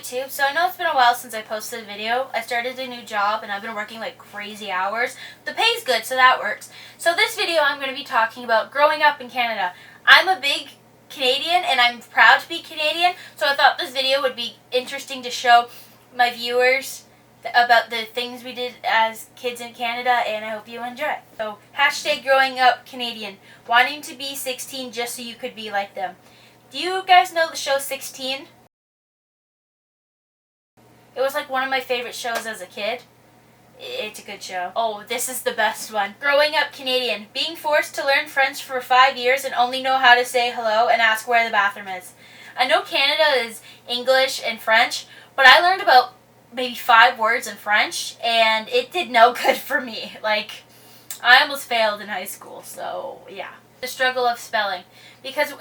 YouTube. So I know it's been a while since I posted a video. I started a new job and I've been working like crazy hours. The pay's good, so that works. So this video I'm going to be talking about growing up in Canada. I'm a big Canadian and I'm proud to be Canadian, so I thought this video would be interesting to show my viewers about the things we did as kids in Canada, and I hope you enjoy. So, hashtag growing up Canadian. Wanting to be 16 just so you could be like them. Do you guys know the show 16? It was like one of my favorite shows as a kid. It's a good show. Oh, this is the best one. Growing up Canadian. Being forced to learn French for 5 years and only know how to say hello and ask where the bathroom is. I know Canada is English and French, but I learned about maybe 5 words in French, and it did no good for me. Like, I almost failed in high school, so yeah. The struggle of spelling. Because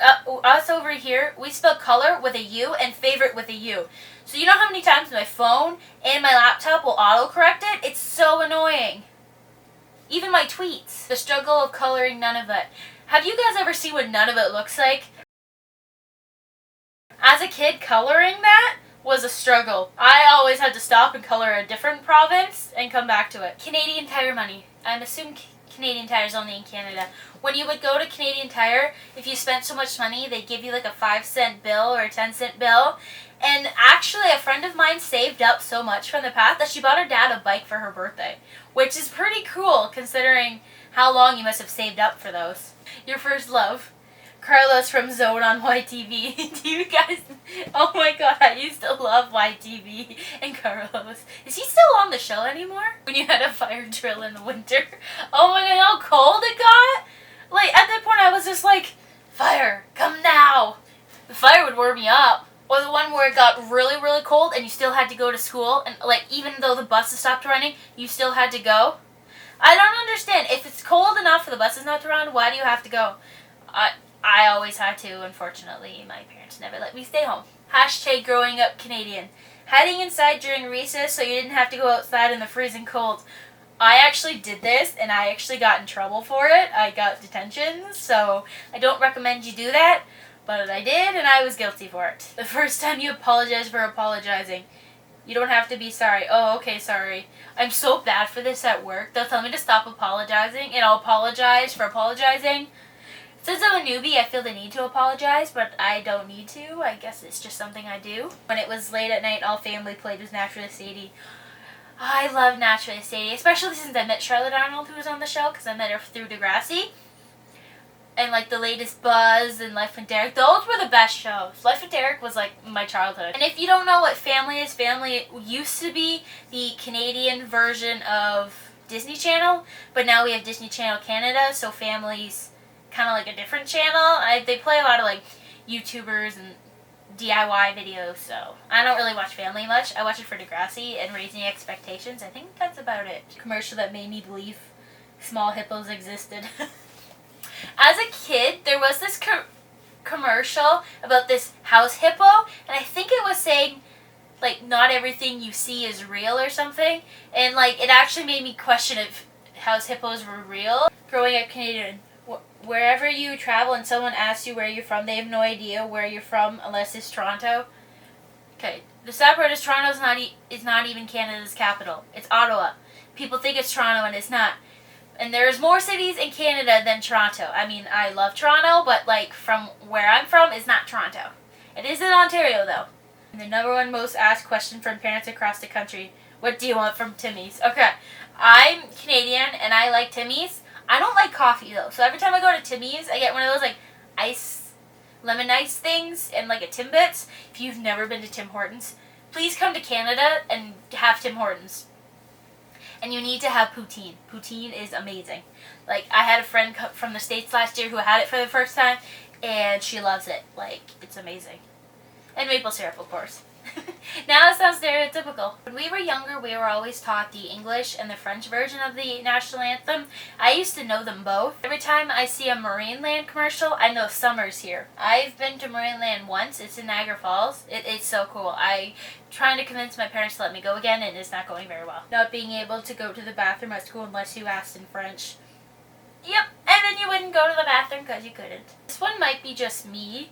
us over here, we spell color with a U and favorite with a U. So you know how many times my phone and my laptop will autocorrect it? It's so annoying. Even my tweets. The struggle of coloring Nunavut. Have you guys ever seen what Nunavut looks like? As a kid, coloring that was a struggle. I always had to stop and color a different province and come back to it. Canadian Tire money. I'm assuming Canadian Tire is only in Canada. When you would go to Canadian Tire, if you spent so much money, they'd give you like a 5-cent bill or a 10-cent bill. And actually, a friend of mine saved up so much from the past that she bought her dad a bike for her birthday, which is pretty cool considering how long you must have saved up for those. Your first love. Carlos from Zone on YTV. Do you guys... Oh my god, I used to love YTV and Carlos. Is he still on the show anymore? When you had a fire drill in the winter. Oh my god, how cold it got! Like, at that point I was just like, fire, come now! The fire would warm me up. Or the one where it got really, really cold and you still had to go to school, and like, even though the buses stopped running, you still had to go. I don't understand. If it's cold enough for the buses not to run, why do you have to go? I always had to, unfortunately. My parents never let me stay home. Hashtag growing up Canadian. Hiding inside during recess so you didn't have to go outside in the freezing cold. I actually did this, and I actually got in trouble for it. I got detention, so I don't recommend you do that. But I did, and I was guilty for it. The first time you apologize for apologizing. You don't have to be sorry. Oh, okay, sorry. I'm so bad for this at work. They'll tell me to stop apologizing, and I'll apologize for apologizing. Since I'm a newbie, I feel the need to apologize, but I don't need to. I guess it's just something I do. When it was late at night, all family played with Naturalist Sadie. I love Naturalist Sadie, especially since I met Charlotte Arnold, who was on the show, because I met her through Degrassi. And like the latest Buzz and Life with Derek, those were the best shows. Life with Derek was like my childhood. And if you don't know what Family is, Family used to be the Canadian version of Disney Channel, but now we have Disney Channel Canada, so Family's kind of like a different channel. They play a lot of like YouTubers and DIY videos, so I don't really watch Family much. I watch it for Degrassi and Raising Expectations. I think that's about it. Commercial that made me believe small hippos existed. As a kid, there was this commercial about this house hippo, and I think it was saying, like, not everything you see is real or something, and, like, it actually made me question if house hippos were real. Growing up Canadian, wherever you travel and someone asks you where you're from, they have no idea where you're from unless it's Toronto. Okay, the sad part is Toronto is not even Canada's capital. It's Ottawa. People think it's Toronto, and it's not. And there's more cities in Canada than Toronto. I mean, I love Toronto, but like from where I'm from is not Toronto. It is in Ontario though. And the number one most asked question from parents across the country: what do you want from Timmy's? Okay, I'm Canadian and I like Timmy's. I don't like coffee though, so every time I go to Timmy's, I get one of those like lemon ice things and like a Timbits. If you've never been to Tim Hortons, please come to Canada and have Tim Hortons. And you need to have poutine. Poutine is amazing. Like, I had a friend from the States last year who had it for the first time, and she loves it. Like, it's amazing. And maple syrup, of course. Now it sounds stereotypical. When we were younger, we were always taught the English and the French version of the national anthem. I used to know them both. Every time I see a Marineland commercial, I know summer's here. I've been to Marineland once. It's in Niagara Falls. It's so cool. I'm trying to convince my parents to let me go again, and it's not going very well. Not being able to go to the bathroom at school unless you asked in French. Yep, and then you wouldn't go to the bathroom because you couldn't. This one might be just me,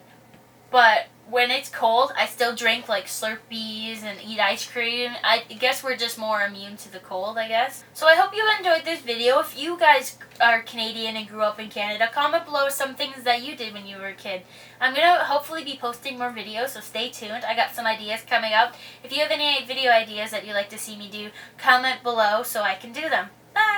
but when it's cold, I still drink like Slurpees and eat ice cream. I guess we're just more immune to the cold, I guess. So I hope you enjoyed this video. If you guys are Canadian and grew up in Canada, comment below some things that you did when you were a kid. I'm going to hopefully be posting more videos, so stay tuned. I got some ideas coming up. If you have any video ideas that you'd like to see me do, comment below so I can do them. Bye!